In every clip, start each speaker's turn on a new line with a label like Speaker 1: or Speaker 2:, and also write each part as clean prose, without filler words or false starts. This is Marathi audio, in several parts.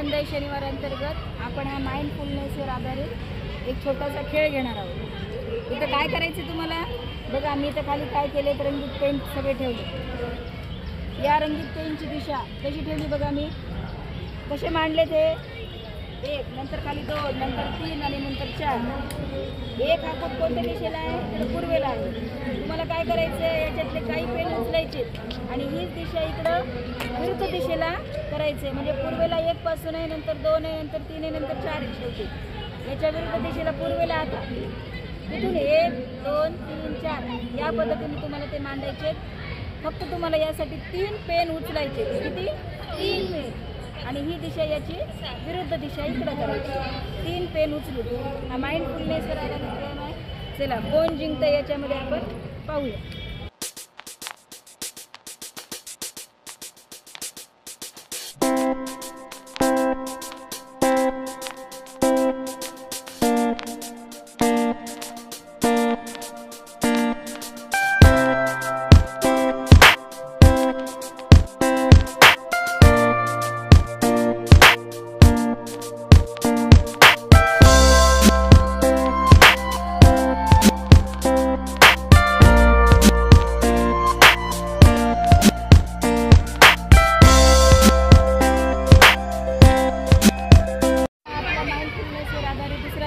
Speaker 1: आनंद शनिवार अंतर्गत आपण हा माइंडफुलनेसवर आधारित एक छोटासा खेळ घेणार आहोत। इथं काय करायचं तुम्हाला बघा, मी इथं खाली काय केले, रंगीत पेंट सगळे ठेवले। या रंगीत पेंटची दिशा कशी ठेवली बघा, मी कसे मांडले ते, एक नंतर खाली दोन नंतर तीन आणि नंतर चार। एक हातात कोणत्या दिशेला आहे तर पूर्वेला आहे। तुम्हाला काय करायचं आहे, याच्यातले काही पेन उचलायचे आणि हीच दिशा इकडं विरुद्ध दिशेला करायचे, म्हणजे पूर्वेला एक पासून आहे, नंतर दोन आहे, नंतर तीन आहे, नंतर चार आहे शेवटी। याच्या विरुद्ध दिशेला पूर्वेला आता तिथून एक दोन तीन चार या पद्धतीने तुम्हाला ते मांडायचे। फक्त तुम्हाला यासाठी 3 पेन उचलायचे, किती 3 पेन, आणि ही दिशा याची विरुद्ध दिशा इकडे करायची। 3 पेन उचलून हा माइंडफुलनेसवर आधारित गेम आहे। चला कोण जिंकतं याच्यामध्ये आपण पाहूया।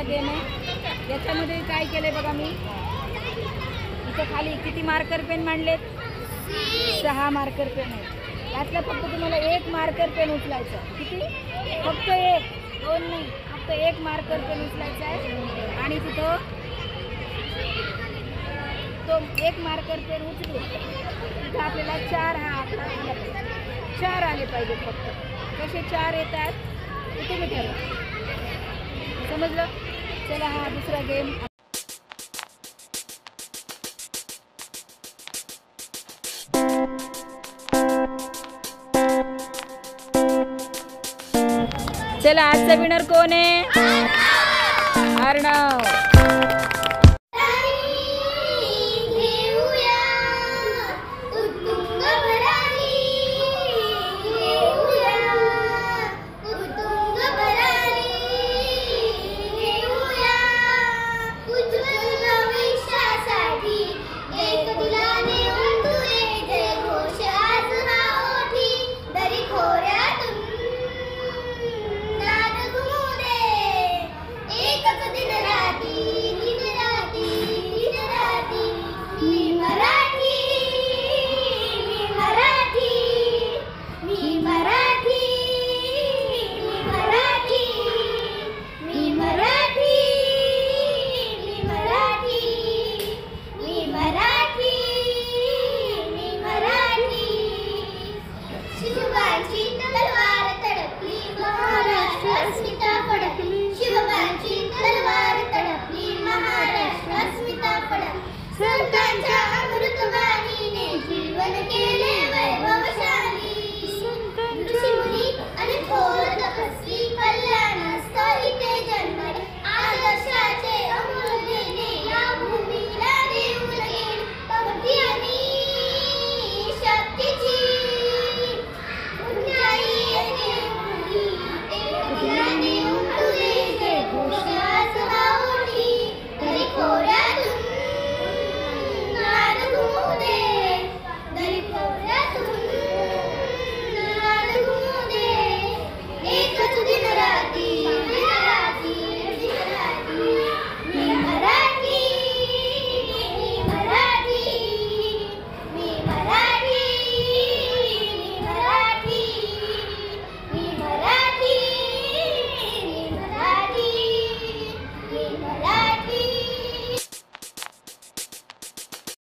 Speaker 1: गेम आहे, याच्यामध्ये काय केले बघा, मी इथं खाली किती मार्कर पेन मांडलेत, 6 मार्कर पेन आहेत। यातलं फक्त तुम्हाला 1 मार्कर पेन उचलायचं, किती फक्त 1, 2 नाही, फक्त 1 मार्कर पेन उचलायचा आहे। आणि तिथं तो 1 मार्कर पेन उचलून तिथं आपल्याला 4 हा आकडा आला पाहिजे, 4 आले पाहिजे फक्त। कसे 4 येतात ते तुम्ही ठरवा, समजलं? चला हा दुसरा गेम। चला आजचा विनर कोण आहे? अर्णव।